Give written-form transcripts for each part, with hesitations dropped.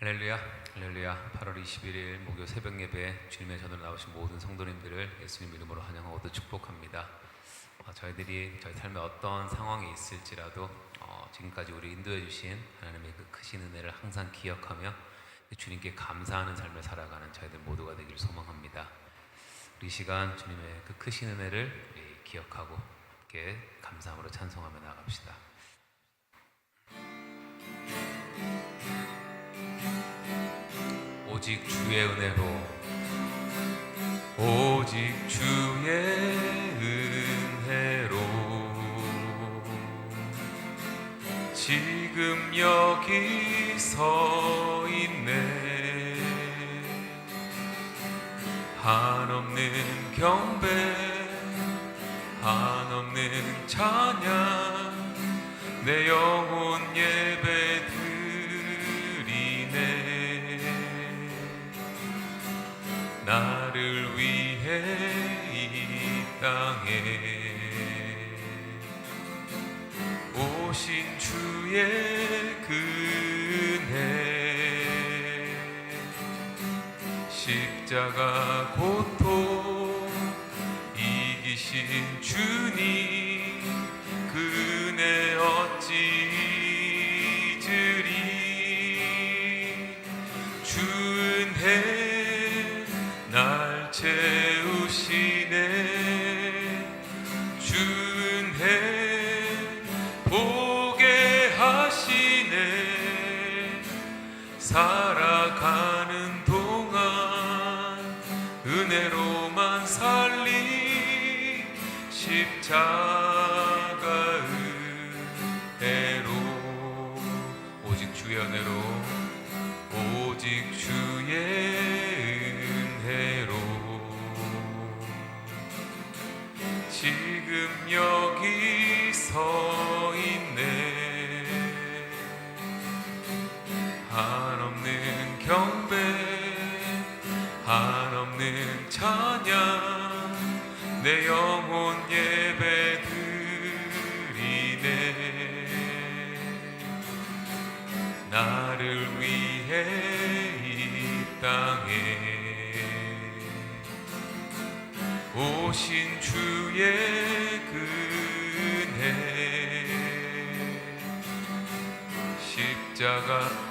할렐루야, 할렐루야. 8월 21일 목요 새벽 예배에 주님의 전으로 나오신 모든 성도님들을 예수님 이름으로 환영하고 또 축복합니다. 저희들이 저희 삶에 어떤 상황이 있을지라도 지금까지 우리 인도해 주신 하나님의 그 크신 은혜를 항상 기억하며 주님께 감사하는 삶을 살아가는 저희들 모두가 되기를 소망합니다. 우리 이 시간 주님의 그 크신 은혜를 우리 기억하고 함께 감사함으로 찬송하며 나아갑시다. 오직 주의 은혜로, 오직 주의 은혜로 지금 여기 서 있네. 한없는 경배, 한없는 찬양, 내 영혼 예배 드리네. 나를 위해 이 땅에 오신 주의 은혜, 십자가 고통 이기신 주님 그 은혜 어찌 잊으리. 주 은혜 날 채우시네. 주 은혜 보게 하시네. 살아가는 동안 은혜로만 살리. 십자가 은혜로, 오직 주의 은혜로, 오직 주의 지금 여기 서 있네. 한없는 경배, 한없는 찬양, 내 영혼 예배 드리네. 나를 위해 이 땅에 오신 주의 은혜, 십자가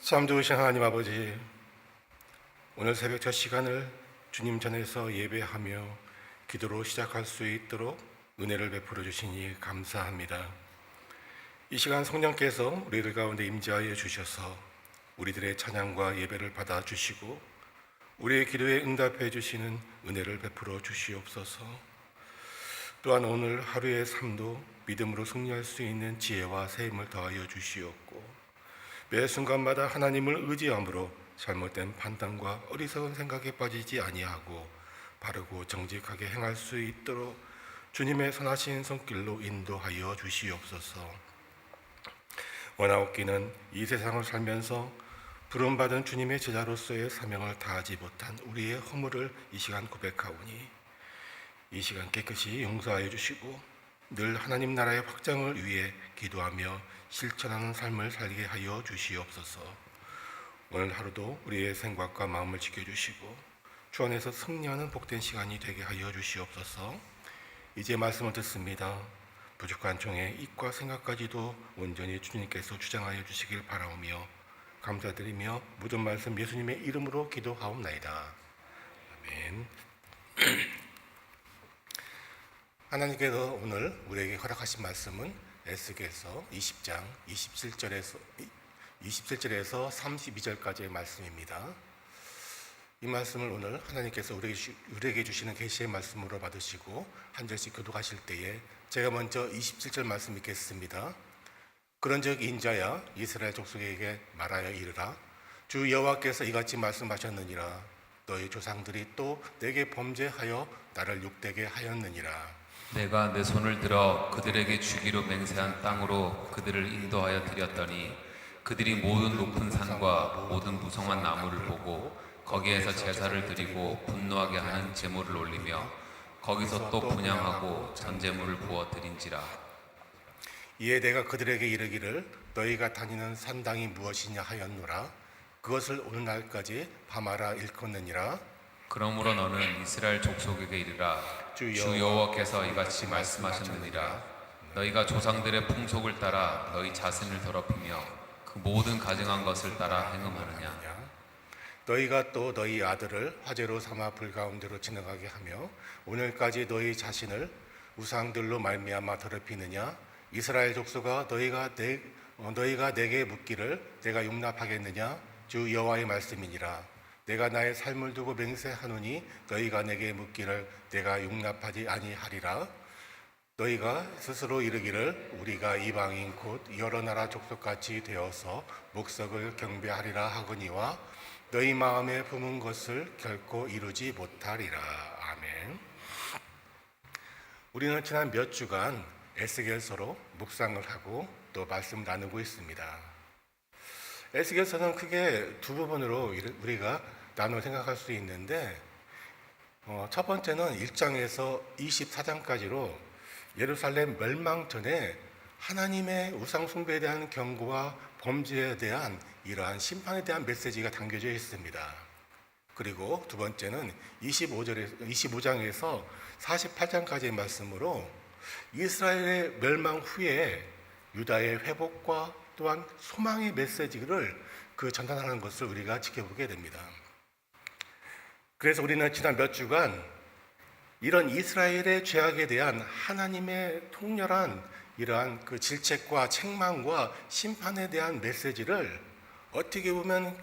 참 좋으신 하나님 아버지, 오늘 새벽 첫 시간을 주님 전에서 예배하며 기도로 시작할 수 있도록 은혜를 베풀어 주시니 감사합니다. 이 시간 성령께서 우리들 가운데 임재하여 주셔서 우리들의 찬양과 예배를 받아 주시고 우리의 기도에 응답해 주시는 은혜를 베풀어 주시옵소서. 또한 오늘 하루의 삶도 믿음으로 승리할 수 있는 지혜와 세임을 더하여 주시옵고, 매 순간마다 하나님을 의지함으로 잘못된 판단과 어리석은 생각에 빠지지 아니하고 바르고 정직하게 행할 수 있도록 주님의 선하신 손길로 인도하여 주시옵소서. 원하옵기는 이 세상을 살면서 부름받은 주님의 제자로서의 사명을 다하지 못한 우리의 허물을 이 시간 고백하오니 이 시간 깨끗이 용서하여 주시고 늘 하나님 나라의 확장을 위해 기도하며 실천하는 삶을 살게 하여 주시옵소서. 오늘 하루도 우리의 생각과 마음을 지켜주시고 주 안에서 승리하는 복된 시간이 되게 하여 주시옵소서. 이제 말씀을 듣습니다. 부족한 종의 입과 생각까지도 온전히 주님께서 주장하여 주시길 바라오며 감사드리며 모든 말씀 예수님의 이름으로 기도하옵나이다. 아멘. 하나님께서 오늘 우리에게 허락하신 말씀은 에스겔서 20장 27절에서 32절까지의 말씀입니다. 이 말씀을 오늘 하나님께서 우리에게 주시는 계시의 말씀으로 받으시고 한 절씩 교독하실 때에 제가 먼저 27절 말씀 읽겠습니다. 그런즉 인자야 이스라엘 족속에게 말하여 이르라. 주 여호와께서 이같이 말씀하셨느니라. 너희 조상들이 또 내게 범죄하여 나를 욕되게 하였느니라. 내가 내 손을 들어 그들에게 주기로 맹세한 땅으로 그들을 인도하여 드렸더니 그들이 모든 높은 산과 모든 무성한 나무를 보고 거기에서 제사를 드리고 분노하게 하는 제물을 올리며 거기서 또 분향하고 전제물을 부어 드린지라. 이에 내가 그들에게 이르기를 너희가 다니는 산당이 무엇이냐 하였노라. 그것을 오늘날까지 밤하라 일컫느니라. 그러므로 너는 이스라엘 족속에게 이르라. 주 여호와께서 이같이 말씀하셨느니라. 너희가 조상들의 풍속을 따라 너희 자신을 더럽히며 그 모든 가증한 것을 따라 행음하느냐. 너희가 또 너희 아들을 화제로 삼아 불 가운데로 지나가게 하며 오늘까지 너희 자신을 우상들로 말미암아 더럽히느냐. 이스라엘 족속아 너희가 내게 묻기를 내가 용납하겠느냐. 주 여호와의 말씀이니라. 내가 나의 삶을 두고 맹세하노니 너희가 내게 묻기를 내가 용납하지 아니하리라. 너희가 스스로 이르기를 우리가 이방인 곧 여러 나라 족속같이 되어서 목석을 경배하리라 하거니와 너희 마음에 품은 것을 결코 이루지 못하리라. 아멘. 우리는 지난 몇 주간 에스겔서로 묵상을 하고 또 말씀 나누고 있습니다. 에스겔서는 크게 두 부분으로 우리가 나눠 생각할 수 있는데 첫 번째는 1장에서 24장까지로 예루살렘 멸망 전에 하나님의 우상 숭배에 대한 경고와 범죄에 대한 이러한 심판에 대한 메시지가 담겨져 있습니다. 그리고 두 번째는 25장에서 48장까지의 말씀으로 이스라엘의 멸망 후에 유다의 회복과 또한 소망의 메시지를 전달하는 것을 우리가 지켜보게 됩니다. 그래서 우리는 지난 몇 주간 이런 이스라엘의 죄악에 대한 하나님의 통렬한 이러한 질책과 책망과 심판에 대한 메시지를 어떻게 보면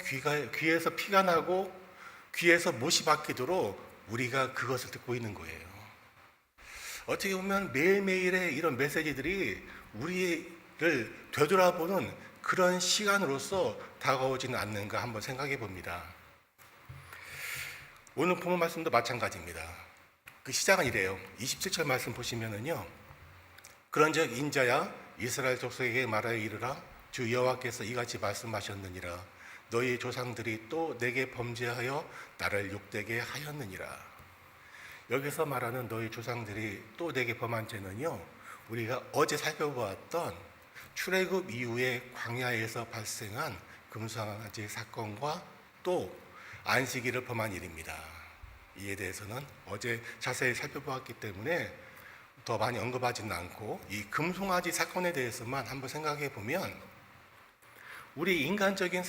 귀에서 피가 나고 귀에서 못이 박히도록 우리가 그것을 듣고 있는 거예요. 어떻게 보면 매일매일의 이런 메시지들이 우리를 되돌아보는 그런 시간으로서 다가오지는 않는가 한번 생각해 봅니다. 오늘 본문 말씀도 마찬가지입니다. 그 시작은 이래요. 27절 말씀 보시면은요. 그런즉 인자야 이스라엘 족속에게 말하여 이르라. 주 여호와께서 이같이 말씀하셨느니라. 너희 조상들이 또 내게 범죄하여 나를 욕되게 하였느니라. 여기서 말하는 너희 조상들이 또 내게 범한 죄는요. 우리가 어제 살펴보았던 출애굽 이후에 광야에서 발생한 금송아지 사건과 또 안식일을 범한 일입니다. 이에 대해서는 어제 자세히 살펴보았기 때문에 더 많이 언급하지는 않고 이 금송아지 사건에 대해서만 한번 생각해 보면 우리 인간적인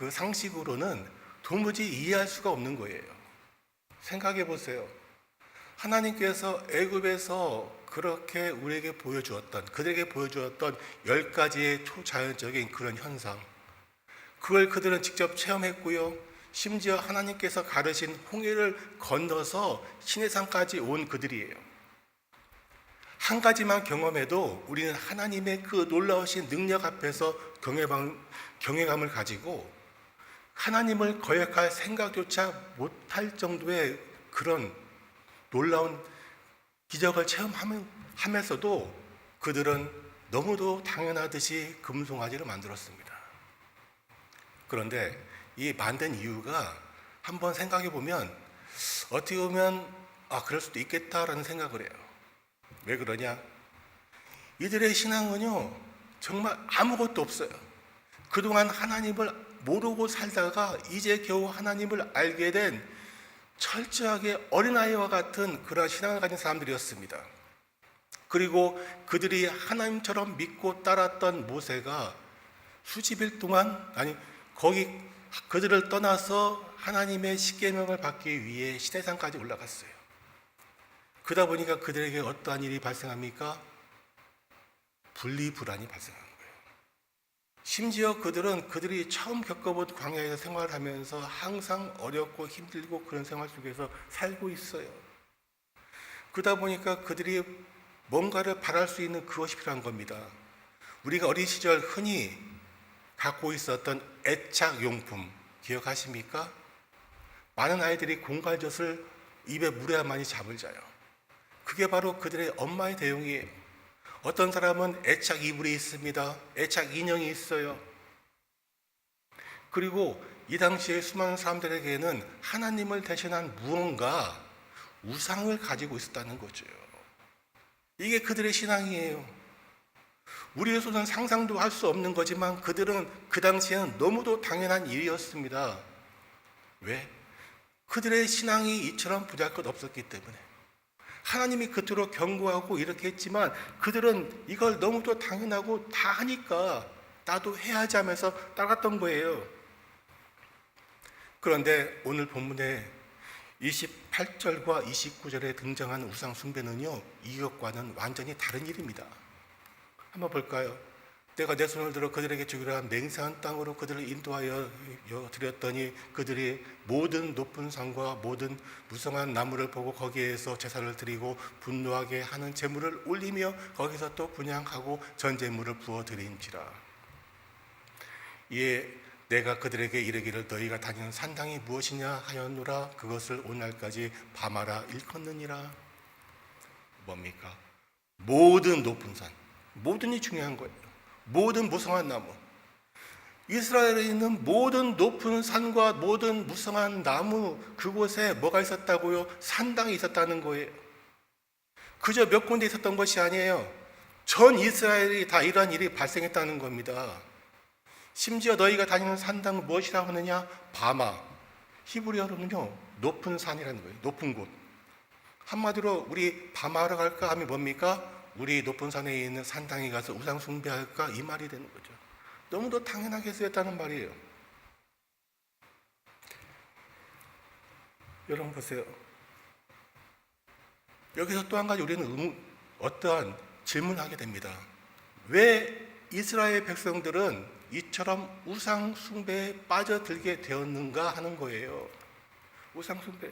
상식으로는 도무지 이해할 수가 없는 거예요. 생각해 보세요. 하나님께서 애굽에서 그렇게 우리에게 그들에게 보여주었던 10가지의 초자연적인 그런 현상, 그걸 그들은 직접 체험했고요. 심지어 하나님께서 가르신 홍해를 건너서 시내산까지 온 그들이에요. 한 가지만 경험해도 우리는 하나님의 그 놀라우신 능력 앞에서 경외감을 가지고 하나님을 거역할 생각조차 못할 정도의 그런 놀라운 기적을 체험하면서도 그들은 너무도 당연하듯이 금송아지를 만들었습니다. 그런데 이 만든 이유가 한번 생각해 보면 어떻게 보면 그럴 수도 있겠다라는 생각을 해요. 왜 그러냐? 이들의 신앙은요, 정말 아무것도 없어요. 그동안 하나님을 모르고 살다가 이제 겨우 하나님을 알게 된 철저하게 어린아이와 같은 그런 신앙을 가진 사람들이었습니다. 그리고 그들이 하나님처럼 믿고 따랐던 모세가 수십일 동안, 그들을 떠나서 하나님의 십계명을 받기 위해 시내산까지 올라갔어요. 그러다 보니까 그들에게 어떠한 일이 발생합니까? 분리불안이 발생하는 거예요. 심지어 그들이 처음 겪어본 광야에서 생활을 하면서 항상 어렵고 힘들고 그런 생활 속에서 살고 있어요. 그러다 보니까 그들이 뭔가를 바랄 수 있는 그것이 필요한 겁니다. 우리가 어린 시절 흔히 갖고 있었던 애착용품 기억하십니까? 많은 아이들이 공갈젓을 입에 물어야 많이 잠을 자요. 그게 바로 그들의 엄마의 대용이에요. 어떤 사람은 애착 이불이 있습니다. 애착 인형이 있어요. 그리고 이 당시에 수많은 사람들에게는 하나님을 대신한 무언가 우상을 가지고 있었다는 거죠. 이게 그들의 신앙이에요. 우리로서는 상상도 할 수 없는 거지만 그들은 그 당시에는 너무도 당연한 일이었습니다. 왜? 그들의 신앙이 이처럼 부잘것 없었기 때문에. 하나님이 그토록 경고하고 이렇게 했지만 그들은 이걸 너무도 당연하고 다 하니까 나도 해야지 하면서 따랐던 거예요. 그런데 오늘 본문에 28절과 29절에 등장한 우상 숭배는요, 이것과는 완전히 다른 일입니다. 한번 볼까요? 내가 내 손을 들어 그들에게 주기로 한 맹세한 땅으로 그들을 인도하여 드렸더니 그들이 모든 높은 산과 모든 무성한 나무를 보고 거기에서 제사를 드리고 분노하게 하는 제물을 올리며 거기서 또 분향하고 전제물을 부어 드린지라. 이에 내가 그들에게 이르기를 너희가 다니는 산당이 무엇이냐 하였노라. 그것을 오늘까지 밤하라 일컫느니라. 뭡니까? 모든 높은 산, 모든이 중요한 거예요. 모든 무성한 나무, 이스라엘에 있는 모든 높은 산과 모든 무성한 나무, 그곳에 뭐가 있었다고요? 산당이 있었다는 거예요. 그저 몇 군데 있었던 것이 아니에요. 전 이스라엘이 다 이러한 일이 발생했다는 겁니다. 심지어 너희가 다니는 산당은 무엇이라고 하느냐? 바마, 히브리어로는요 높은 산이라는 거예요. 높은 곳. 한마디로 우리 바마하러 갈까 하면 뭡니까? 우리 높은 산에 있는 산당에 가서 우상 숭배할까? 이 말이 되는 거죠. 너무도 당연하게 쓰였다는 말이에요. 여러분 보세요. 여기서 또 한 가지 우리는 어떠한 질문을 하게 됩니다. 왜 이스라엘 백성들은 이처럼 우상 숭배에 빠져들게 되었는가 하는 거예요. 우상 숭배.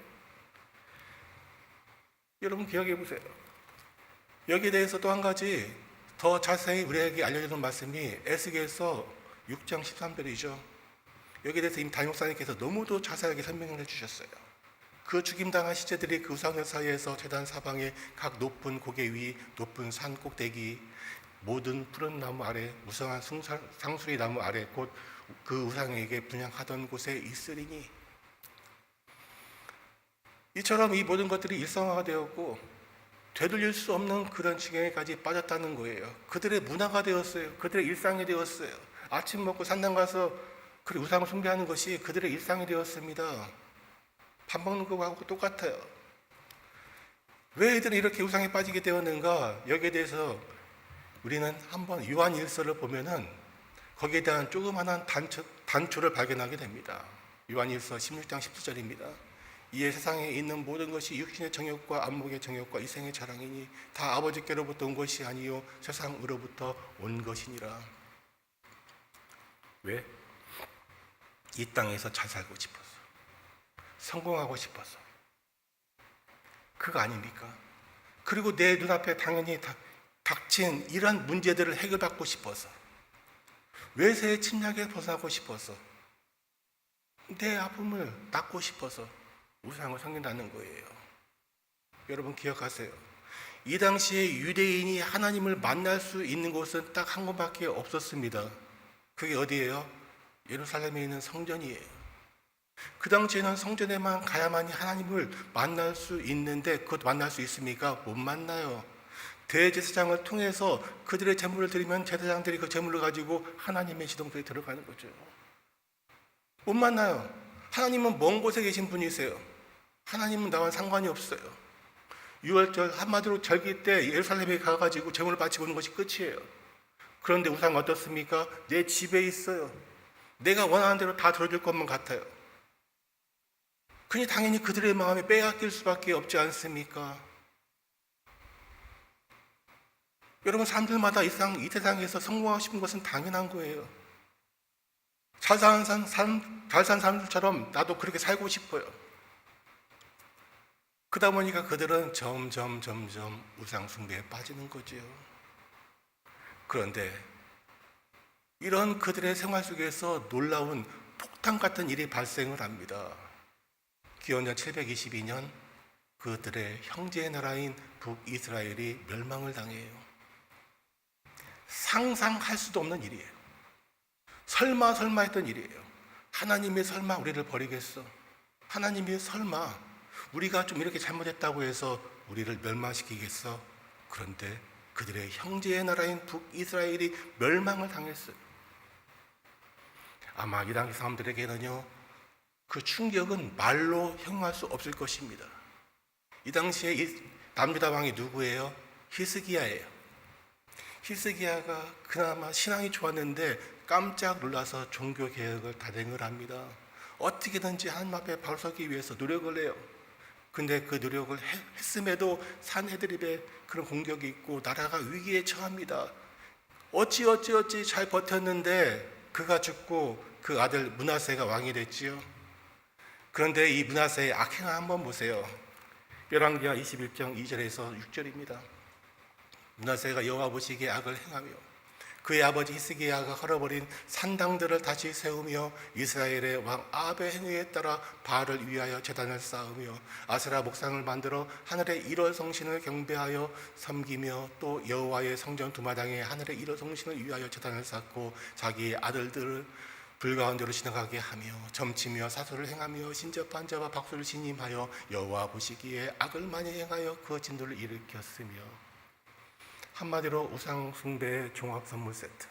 여러분 기억해 보세요. 여기에 대해서 또 한 가지 더 자세히 우리에게 알려주는 말씀이 에스겔서 6장 13절이죠. 여기에 대해서 이미 담임 목사님께서 너무도 자세하게 설명을 해주셨어요. 그 죽임당한 시체들이 그 우상들 사이에서 제단 사방에 각 높은 고개 위 높은 산 꼭대기 모든 푸른 나무 아래 무성한 상수리 나무 아래 곧 그 우상에게 분향하던 곳에 있으리니, 이처럼 이 모든 것들이 일상화가 되었고 되돌릴 수 없는 그런 지경에까지 빠졌다는 거예요. 그들의 문화가 되었어요. 그들의 일상이 되었어요. 아침 먹고 산당 가서 그 우상을 숭배하는 것이 그들의 일상이 되었습니다. 밥 먹는 거하고 똑같아요. 왜 이들은 이렇게 우상에 빠지게 되었는가? 여기에 대해서 우리는 한번 요한일서를 보면은 거기에 대한 조그만한 단초를 발견하게 됩니다. 요한일서 16장 17절입니다. 이에 세상에 있는 모든 것이 육신의 정욕과 안목의 정욕과 이생의 자랑이니 다 아버지께로부터 온 것이 아니요 세상으로부터 온 것이니라. 왜? 이 땅에서 잘 살고 싶어서, 성공하고 싶어서, 그거 아닙니까? 그리고 내 눈앞에 당연히 닥친 이런 문제들을 해결받고 싶어서, 외세의 침략에 벗어나고 싶어서, 내 아픔을 낫고 싶어서 우상을 섬긴다는 거예요. 여러분 기억하세요. 이 당시에 유대인이 하나님을 만날 수 있는 곳은 딱 한 곳밖에 없었습니다. 그게 어디예요? 예루살렘에 있는 성전이에요. 그 당시에는 성전에만 가야만이 하나님을 만날 수 있는데 그것 만날 수 있습니까? 못 만나요. 대제사장을 통해서 그들의 제물을 드리면 제사장들이 그 제물을 가지고 하나님의 지동소에 들어가는 거죠. 못 만나요. 하나님은 먼 곳에 계신 분이세요. 하나님은 나와 상관이 없어요. 유월절 한마디로 절기 때 예루살렘에 가가지고 제물을 바치고 오는 것이 끝이에요. 그런데 우상 어떻습니까? 내 집에 있어요. 내가 원하는 대로 다 들어줄 것만 같아요. 그니 당연히 그들의 마음에 빼앗길 수밖에 없지 않습니까? 여러분, 사람들마다 이 세상에서 성공하고 싶은 것은 당연한 거예요. 잘 사는 사람들처럼 나도 그렇게 살고 싶어요. 그러다 보니까 그들은 점점 우상 숭배에 빠지는 거죠. 그런데 이런 그들의 생활 속에서 놀라운 폭탄 같은 일이 발생을 합니다. 기원전 722년 그들의 형제의 나라인 북이스라엘이 멸망을 당해요. 상상할 수도 없는 일이에요. 설마 했던 일이에요. 하나님이 설마 우리를 버리겠어? 하나님이 설마 우리가 좀 이렇게 잘못했다고 해서 우리를 멸망시키겠어? 그런데 그들의 형제의 나라인 북이스라엘이 멸망을 당했어요. 아마 이 당시 사람들에게는요, 그 충격은 말로 형용할 수 없을 것입니다. 이 당시에 이 남유다 왕이 누구예요? 히스기야예요. 히스기야가 그나마 신앙이 좋았는데 깜짝 놀라서 종교개혁을 단행을 합니다. 어떻게든지 하나님 앞에 바로 서기 위해서 노력을 해요. 근데 그 노력을 했음에도 산헤드립에 그런 공격이 있고 나라가 위기에 처합니다. 어찌 잘 버텼는데 그가 죽고 그 아들 므낫세가 왕이 됐지요. 그런데 이 므낫세의 악행을 한번 보세요. 열왕기하 21장 2절에서 6절입니다. 므낫세가 여호와 보시기에 악을 행하며 그의 아버지 히스기야가 헐어버린 산당들을 다시 세우며 이스라엘의 왕 아합의 행위에 따라 바알을 위하여 제단을 쌓으며 아세라 목상을 만들어 하늘의 1월 성신을 경배하여 섬기며 또 여호와의 성전 두마당에 하늘의 1월 성신을 위하여 제단을 쌓고 자기의 아들들을 불가운데로 지나가게 하며 점치며 사소를 행하며 신접한 자와 박수를 신임하여 여호와 보시기에 악을 많이 행하여 그 진도를 일으켰으며, 한마디로 우상 숭배의 종합 선물 세트,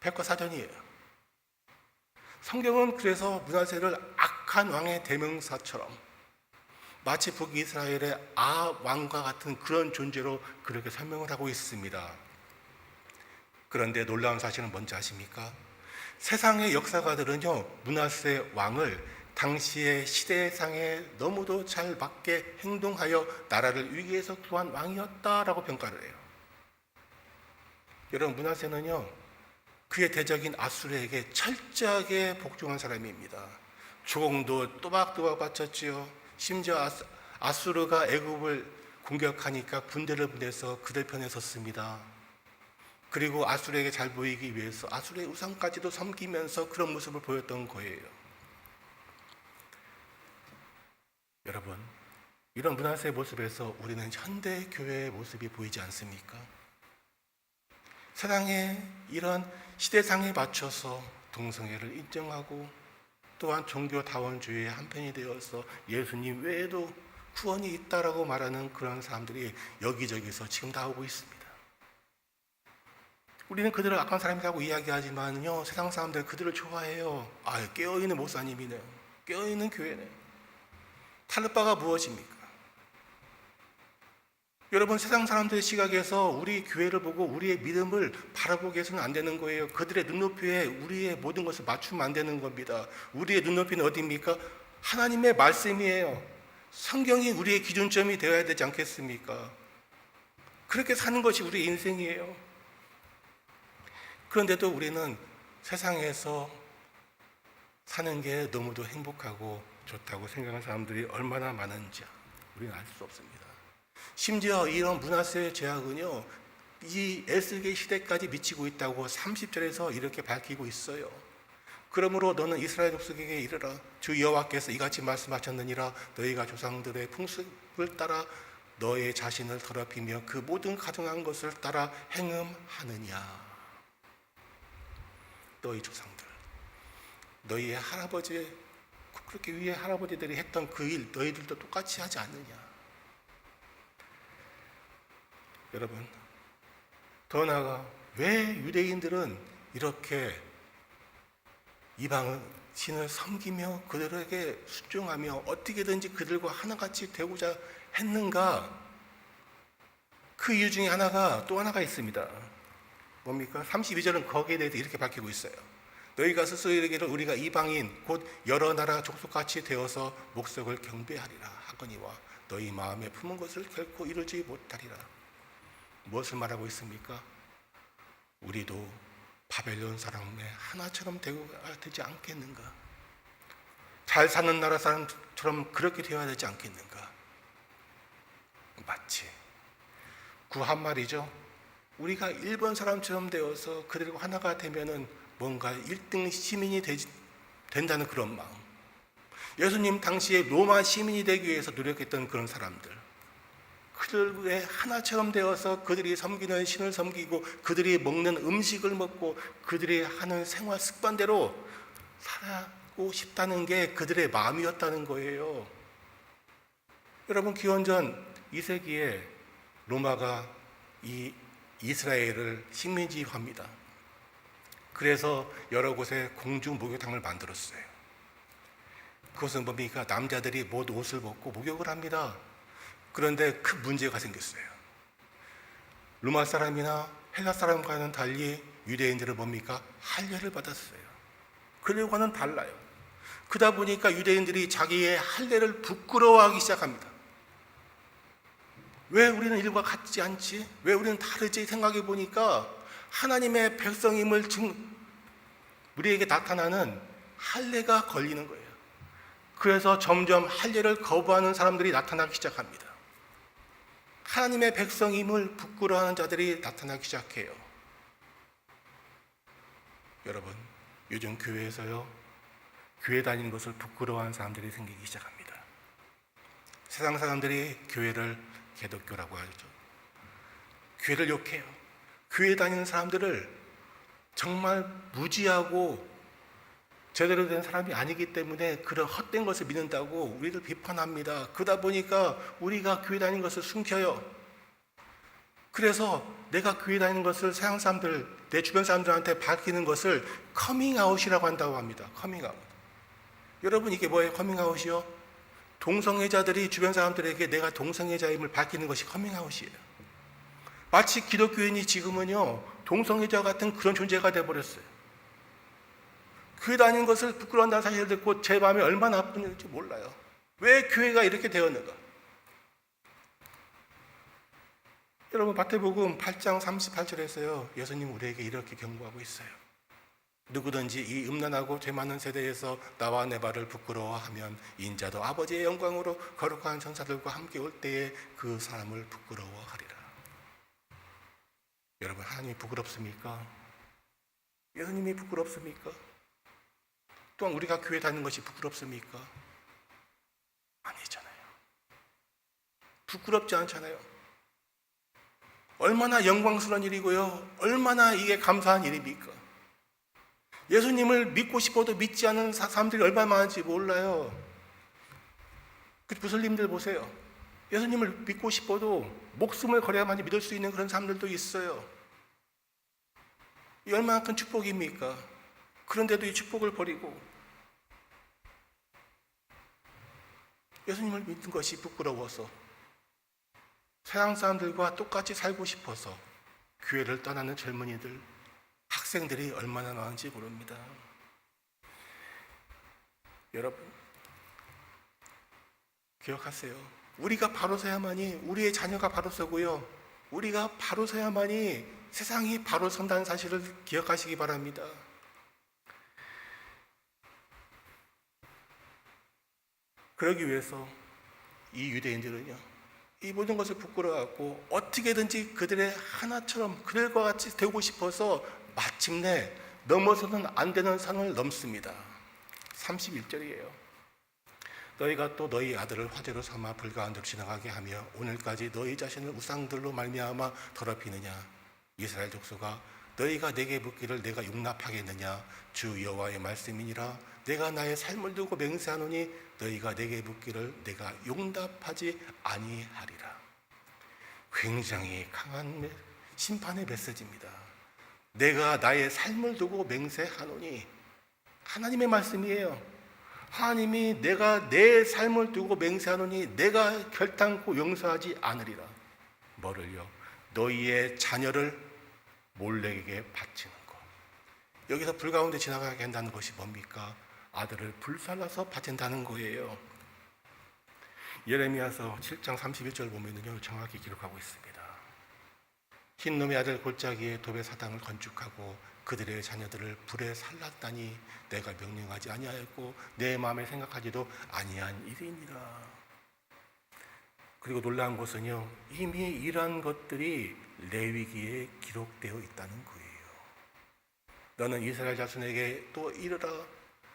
백과사전이에요. 성경은 그래서 므낫세를 악한 왕의 대명사처럼 마치 북이스라엘의 아합 왕과 같은 그런 존재로 그렇게 설명을 하고 있습니다. 그런데 놀라운 사실은 뭔지 아십니까? 세상의 역사가들은요, 므낫세 왕을 당시의 시대상에 너무도 잘 맞게 행동하여 나라를 위기에서 구한 왕이었다라고 평가를 해요. 여러분, 므낫세는요, 그의 대적인 아수르에게 철저하게 복종한 사람입니다. 조공도 또박또박 바쳤지요. 심지어 아수르가 애굽을 공격하니까 군대를 보내서 그들 편에 섰습니다. 그리고 아수르에게 잘 보이기 위해서 아수르의 우상까지도 섬기면서 그런 모습을 보였던 거예요. 여러분, 이런 므낫세의 모습에서 우리는 현대 교회의 모습이 보이지 않습니까? 세상에 이런 시대상에 맞춰서 동성애를 인정하고 또한 종교다원주의의 한편이 되어서 예수님 외에도 구원이 있다라고 말하는 그런 사람들이 여기저기서 지금 나오고 있습니다. 우리는 그들을 악한 사람이라고 이야기하지만요, 세상 사람들 그들을 좋아해요. 깨어있는 목사님이네, 깨어있는 교회네. 탈바가 무엇입니까? 여러분, 세상 사람들의 시각에서 우리 교회를 보고 우리의 믿음을 바라보게 해서는 안 되는 거예요. 그들의 눈높이에 우리의 모든 것을 맞추면 안 되는 겁니다. 우리의 눈높이는 어디입니까? 하나님의 말씀이에요. 성경이 우리의 기준점이 되어야 되지 않겠습니까? 그렇게 사는 것이 우리의 인생이에요. 그런데도 우리는 세상에서 사는 게 너무도 행복하고 좋다고 생각하는 사람들이 얼마나 많은지 우리는 알 수 없습니다. 심지어 이런 므낫세의 죄악은요, 이 에스겔 시대까지 미치고 있다고 30절에서 이렇게 밝히고 있어요. 그러므로 너는 이스라엘 족속에게 이르라. 주 여호와께서 이같이 말씀하셨느니라. 너희가 조상들의 풍습을 따라 너의 자신을 더럽히며 그 모든 가증한 것을 따라 행음하느냐. 너희 조상들, 너희의 할아버지, 그렇게 위에 할아버지들이 했던 그 일 너희들도 똑같이 하지 않느냐. 여러분, 더 나아가 왜 유대인들은 이렇게 이방 신을 섬기며 그들에게 순종하며 어떻게든지 그들과 하나같이 되고자 했는가? 그 이유 중에 또 하나가 있습니다. 뭡니까? 32절은 거기에 대해서 이렇게 밝히고 있어요. 너희가 스스로 이르기를 우리가 이방인 곧 여러 나라 족속같이 되어서 목석을 경배하리라 하거니와 너희 마음에 품은 것을 결코 이루지 못하리라. 무엇을 말하고 있습니까? 우리도 바벨론 사람의 하나처럼 되지 않겠는가? 잘 사는 나라 사람처럼 그렇게 되어야 되지 않겠는가? 마치 구한 말이죠. 우리가 일본 사람처럼 되어서 그들과 하나가 되면은 뭔가 1등 시민이 된다는 그런 마음. 예수님 당시에 로마 시민이 되기 위해서 노력했던 그런 사람들. 그들의 하나처럼 되어서 그들이 섬기는 신을 섬기고 그들이 먹는 음식을 먹고 그들이 하는 생활 습관대로 살고 싶다는 게 그들의 마음이었다는 거예요. 여러분, 기원전 2세기에 로마가 이 이스라엘을 식민지화합니다. 그래서 여러 곳에 공주 목욕탕을 만들었어요. 그것은 뭡니까? 남자들이 모두 옷을 벗고 목욕을 합니다. 그런데 큰 문제가 생겼어요. 로마 사람이나 헬라 사람과는 달리 유대인들은 뭡니까? 할례를 받았어요. 그들과는 달라요. 그러다 보니까 유대인들이 자기의 할례를 부끄러워하기 시작합니다. 왜 우리는 일과 같지 않지? 왜 우리는 다르지? 생각해 보니까 하나님의 백성임을 우리에게 나타나는 할례가 걸리는 거예요. 그래서 점점 할례를 거부하는 사람들이 나타나기 시작합니다. 하나님의 백성임을 부끄러워하는 자들이 나타나기 시작해요. 여러분, 요즘 교회에서요, 교회 다니는 것을 부끄러워하는 사람들이 생기기 시작합니다. 세상 사람들이 교회를 개독교라고 하죠. 교회를 욕해요. 교회 다니는 사람들을 정말 무지하고 제대로 된 사람이 아니기 때문에 그런 헛된 것을 믿는다고 우리를 비판합니다. 그러다 보니까 우리가 교회 다니는 것을 숨겨요. 그래서 내가 교회 다니는 것을 세상 사람들, 내 주변 사람들한테 밝히는 것을 커밍아웃이라고 한다고 합니다. 커밍아웃. 여러분, 이게 뭐예요? 커밍아웃이요? 동성애자들이 주변 사람들에게 내가 동성애자임을 밝히는 것이 커밍아웃이에요. 마치 기독교인이 지금은요, 동성애자 같은 그런 존재가 되어버렸어요. 교회 다니는 것을 부끄러워한다는 사실을 듣고 제 마음이 얼마나 아픈지 몰라요. 왜 교회가 이렇게 되었는가? 여러분, 마태복음 8장 38절에서요, 예수님 우리에게 이렇게 경고하고 있어요. 누구든지 이 음란하고 죄 많은 세대에서 나와 내 발을 부끄러워하면 인자도 아버지의 영광으로 거룩한 천사들과 함께 올 때에 그 사람을 부끄러워하리라. 여러분, 하나님이 부끄럽습니까? 예수님이 부끄럽습니까? 또한 우리가 교회 다니는 것이 부끄럽습니까? 아니잖아요. 부끄럽지 않잖아요. 얼마나 영광스러운 일이고요, 얼마나 이게 감사한 일입니까? 예수님을 믿고 싶어도 믿지 않는 사람들이 얼마나 많은지 몰라요. 그 무슬림들 보세요. 예수님을 믿고 싶어도 목숨을 걸어야만 믿을 수 있는 그런 사람들도 있어요. 이 얼마나 큰 축복입니까? 그런데도 이 축복을 버리고 예수님을 믿는 것이 부끄러워서 서양 사람들과 똑같이 살고 싶어서 교회를 떠나는 젊은이들, 학생들이 얼마나 많은지 모릅니다. 여러분, 기억하세요. 우리가 바로 서야만이 우리의 자녀가 바로 서고요, 우리가 바로 서야만이 세상이 바로 선다는 사실을 기억하시기 바랍니다. 그러기 위해서 이 유대인들은요, 이 모든 것을 부끄러워하고 어떻게든지 그들의 하나처럼 그들과 같이 되고 싶어서 마침내 넘어서는 안 되는 산을 넘습니다. 31절이에요. 너희가 또 너희 아들을 화제로 삼아 불 가운데로 지나가게 하며 오늘까지 너희 자신을 우상들로 말미암아 더럽히느냐? 이스라엘 족속아, 너희가 내게 묻기를 내가 용납하겠느냐? 주 여호와의 말씀이니라. 내가 나의 삶을 두고 맹세하노니 너희가 내게 묻기를 내가 용납하지 아니하리라. 굉장히 강한 심판의 메시지입니다. 내가 나의 삶을 두고 맹세하노니, 하나님의 말씀이에요. 하나님이 내가 내 삶을 두고 맹세하노니 내가 결단코 용서하지 않으리라. 뭐를요? 너희의 자녀를 몰렉에게 바치는 것. 여기서 불 가운데 지나가게 한다는 것이 뭡니까? 아들을 불살라서 바친다는 거예요. 예레미야서 7장 31절 보면요, 정확히 기록하고 있습니다. 흰놈의 아들 골짜기에 도배 사당을 건축하고 그들의 자녀들을 불에 살랐다니 내가 명령하지 아니하였고 내 마음에 생각하지도 아니한 일이니라. 그리고 놀라운 것은요, 이미 이러한 것들이 레위기에 기록되어 있다는 거예요. 너는 이스라엘 자손에게 또 이르라.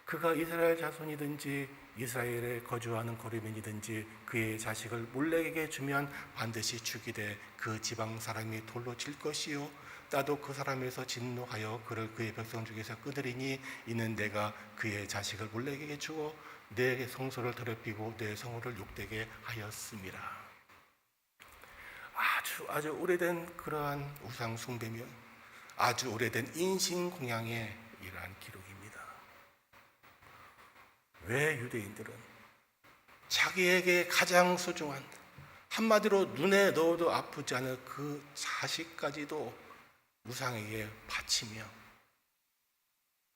그가 이스라엘 자손이든지 이스라엘에 거주하는 거류민이든지 그의 자식을 몰렉에게 주면 반드시 죽이되 그 지방 사람이 돌로 칠 것이요 나도 그 사람에서 진노하여 그를 그의 백성 중에서 끊으리니 이는 내가 그의 자식을 몰렉에게 주어 내 성소를 더럽히고 내 성호를 욕되게 하였음이라. 아주 오래된 그러한 우상 숭배며 아주 오래된 인신 공양의 이러한 기록입니다. 왜 유대인들은 자기에게 가장 소중한, 한마디로 눈에 넣어도 아프지 않을 그 자식까지도 우상에게 바치며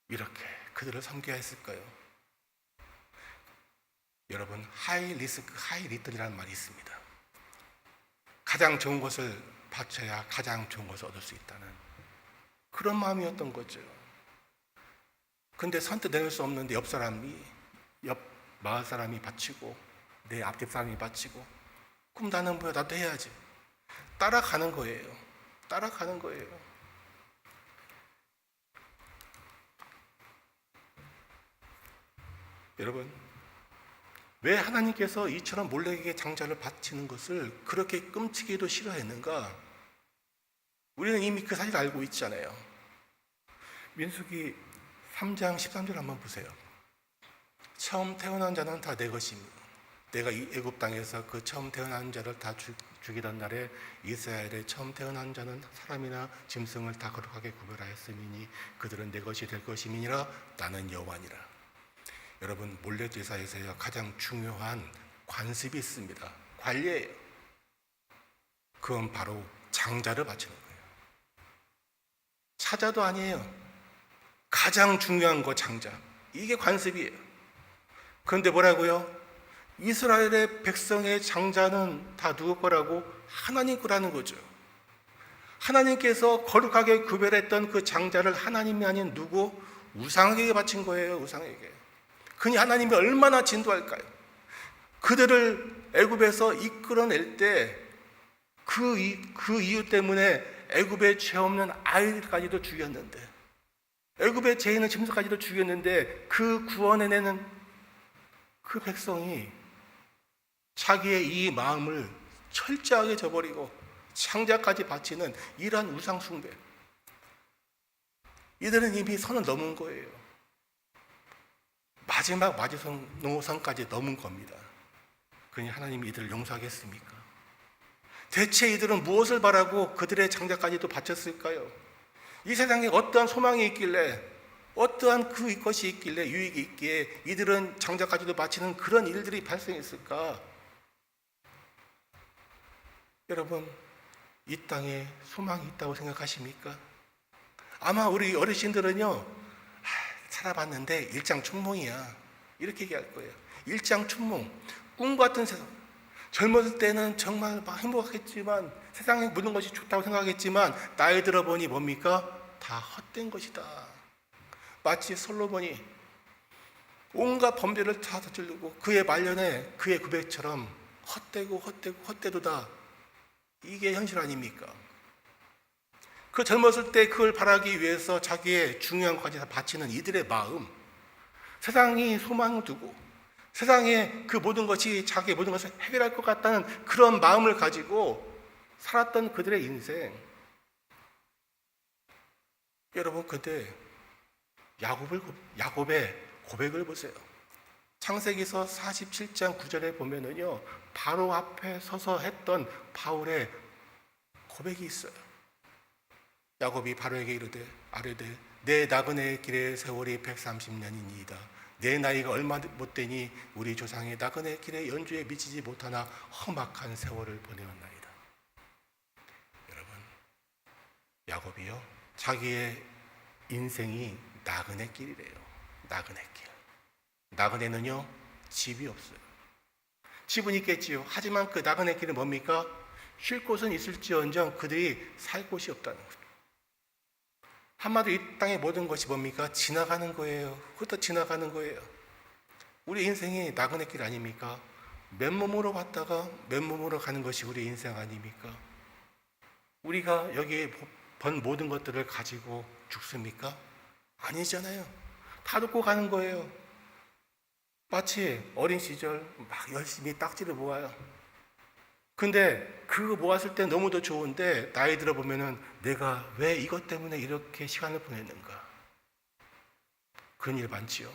이렇게 그들을 섬겨야 했을까요? 여러분, 하이 리스크 하이 리턴이라는 말이 있습니다. 가장 좋은 것을 바쳐야 가장 좋은 것을 얻을 수 있다는 그런 마음이었던 거죠. 근데 선뜻 내놓을 수 없는데 옆 마을 사람이 바치고 내 앞집 사람이 바치고, 그럼 나는 뭐야, 나도 해야지. 따라가는 거예요. 여러분, 왜 하나님께서 이처럼 몰렉에게 장자를 바치는 것을 그렇게 끔찍이도 싫어했는가? 우리는 이미 그 사실을 알고 있잖아요. 민수기 3장 13절 한번 보세요. 처음 태어난 자는 다 내 것이며 내가 이 애굽 땅에서 그 처음 태어난 자를 다 죽이던 날에 이스라엘의 처음 태어난 자는 사람이나 짐승을 다 거룩하게 구별하였음이니 그들은 내 것이 될 것임이니라. 나는 여호와니라. 여러분, 몰렉 제사에서요 가장 중요한 관습이 있습니다. 관례예요. 그건 바로 장자를 바치는 거예요. 사자도 아니에요. 가장 중요한 거 장자. 이게 관습이에요. 그런데 뭐라고요? 이스라엘의 백성의 장자는 다 누구 거라고? 하나님 거라는 거죠. 하나님께서 거룩하게 구별했던 그 장자를 하나님이 아닌 누구? 우상에게 바친 거예요. 우상에게. 그니 하나님이 얼마나 진도할까요? 그들을 애굽에서 이끌어낼 때 그 이유 때문에 애굽에 죄 없는 아이들까지도 죽였는데, 애굽에 죄 있는 짐승까지도 죽였는데 그 구원해내는 그 백성이 자기의 이 마음을 철저하게 저버리고 창자까지 바치는 이러한 우상 숭배, 이들은 이미 선을 넘은 거예요. 마지막 마지노선까지 넘은 겁니다. 그러니 하나님이 이들을 용서하겠습니까? 대체 이들은 무엇을 바라고 그들의 장자까지도 바쳤을까요? 이 세상에 어떠한 소망이 있길래, 어떠한 그것이 있길래, 유익이 있기에 이들은 장자까지도 바치는 그런 일들이 발생했을까? 여러분, 이 땅에 소망이 있다고 생각하십니까? 아마 우리 어르신들은요, 살아봤는데 일장춘몽이야, 이렇게 얘기할 거예요. 일장춘몽, 꿈 같은 세상. 젊었을 때는 정말 막 행복했지만, 세상에 모든 것이 좋다고 생각했지만 나이 들어보니 뭡니까? 다 헛된 것이다. 마치 솔로몬이 온갖 범죄를 다 저지르고 그의 말년에 그의 고백처럼 헛되도다. 이게 현실 아닙니까? 그 젊었을 때 그걸 바라기 위해서 자기의 중요한 것까지 다 바치는 이들의 마음, 세상이 소망을 두고 세상에 그 모든 것이 자기의 모든 것을 해결할 것 같다는 그런 마음을 가지고 살았던 그들의 인생. 여러분, 근데 야곱의 고백을 보세요. 창세기서 47장 9절에 보면은요, 바로 앞에 서서 했던 바울의 고백이 있어요. 야곱이 바로에게 아뢰되 내 나그네의 길의 세월이 130년이니이다. 내 나이가 얼마 못 되니 우리 조상의 나그네 길의 연주에 미치지 못하나 험악한 세월을 보내었나이다. 여러분, 야곱이요, 자기의 인생이 나그네 길이래요. 나그네 길. 나그네는요, 집이 없어요. 집은 있겠지요. 하지만 그 나그네 길은 뭡니까? 쉴 곳은 있을지언정 그들이 살 곳이 없다는 거죠. 한마디로 이 땅의 모든 것이 뭡니까? 지나가는 거예요. 흩어 지나가는 거예요. 우리 인생이 나그네 길 아닙니까? 맨몸으로 왔다가 맨몸으로 가는 것이 우리 인생 아닙니까? 우리가 여기에 번 모든 것들을 가지고 죽습니까? 아니잖아요. 다 놓고 가는 거예요. 마치 어린 시절 막 열심히 딱지를 모아요. 근데 그거 모았을 때 너무도 좋은데 나이 들어보면은 내가 왜 이것 때문에 이렇게 시간을 보냈는가? 그런 일 많지요.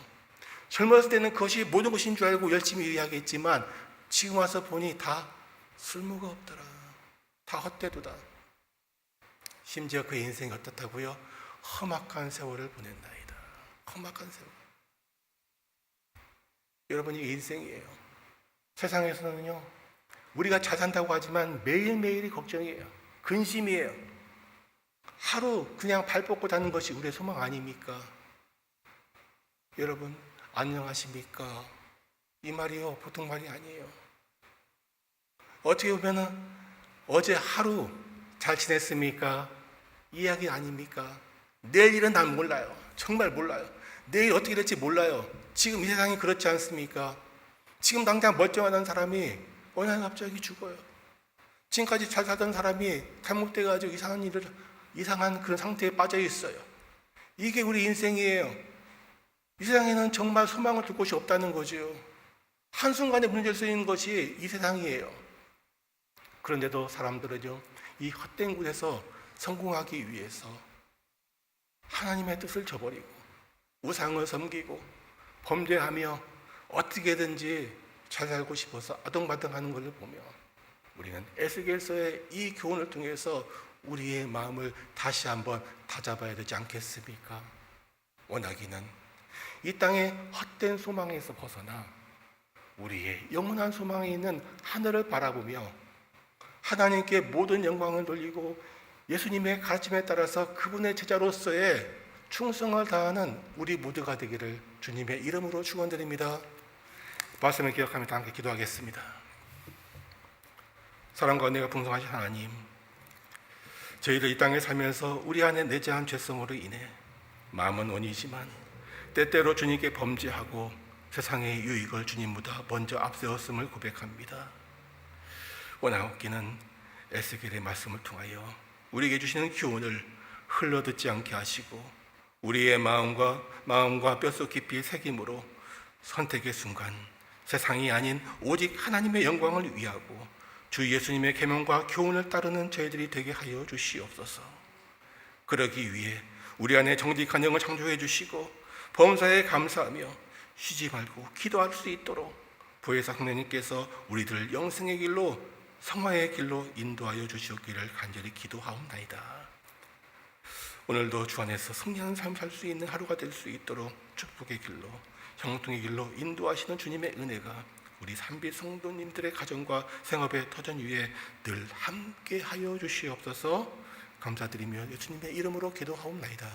젊었을 때는 그것이 모든 것인 줄 알고 열심히 일하겠지만 지금 와서 보니 다 쓸모가 없더라. 다 헛되도다. 심지어 그 인생이 어떻다고요? 험악한 세월을 보낸나이다. 험악한 세월. 여러분, 이게 인생이에요. 세상에서는요, 우리가 잘 산다고 하지만 매일매일이 걱정이에요. 근심이에요. 하루 그냥 발 뻗고 다는 것이 우리의 소망 아닙니까? 여러분, 안녕하십니까? 이 말이요, 보통 말이 아니에요. 어떻게 보면은 어제 하루 잘 지냈습니까? 이 이야기 아닙니까? 내일 일은 난 몰라요. 정말 몰라요. 내일 어떻게 될지 몰라요. 지금 이 세상이 그렇지 않습니까? 지금 당장 멀쩡하던 사람이 어느 날 갑자기 죽어요. 지금까지 잘 살던 사람이 잘못돼가지고 이상한 그런 상태에 빠져 있어요. 이게 우리 인생이에요. 이 세상에는 정말 소망을 둘 곳이 없다는 거죠. 한순간에 무너질 수 있는 것이 이 세상이에요. 그런데도 사람들은요, 이 헛된 곳에서 성공하기 위해서 하나님의 뜻을 저버리고 우상을 섬기고 범죄하며 어떻게든지 잘 살고 싶어서 아동바동하는 것을 보며 우리는 에스겔서의 이 교훈을 통해서 우리의 마음을 다시 한번 다잡아야 되지 않겠습니까? 원하기는 이 땅의 헛된 소망에서 벗어나 우리의 영원한 소망이 있는 하늘을 바라보며 하나님께 모든 영광을 돌리고 예수님의 가르침에 따라서 그분의 제자로서의 충성을 다하는 우리 모두가 되기를 주님의 이름으로 축원드립니다. 말씀을 기억하며 다 함께 기도하겠습니다. 사랑과 은혜가 풍성하신 하나님, 저희들 이 땅에 살면서 우리 안에 내재한 죄성으로 인해 마음은 원이지만 때때로 주님께 범죄하고 세상의 유익을 주님보다 먼저 앞세웠음을 고백합니다. 원하옵기는 에스겔의 말씀을 통하여 우리에게 주시는 교훈을 흘러듣지 않게 하시고 우리의 마음과 뼛속 깊이 새김으로 선택의 순간 세상이 아닌 오직 하나님의 영광을 위하고 주 예수님의 계명과 교훈을 따르는 저희들이 되게 하여 주시옵소서. 그러기 위해 우리 안에 정직한 영을 창조해 주시고 범사에 감사하며 쉬지 말고 기도할 수 있도록 보혜사 성령님께서 우리들 영생의 길로 성화의 길로 인도하여 주시옵기를 간절히 기도하옵나이다. 오늘도 주 안에서 승리하는 삶 살 수 있는 하루가 될 수 있도록 축복의 길로 형통의 길로 인도하시는 주님의 은혜가 우리 산비 성도님들의 가정과 생업의 터전 위에 늘 함께 하여 주시옵소서. 감사드리며 예수님의 이름으로 기도하옵나이다.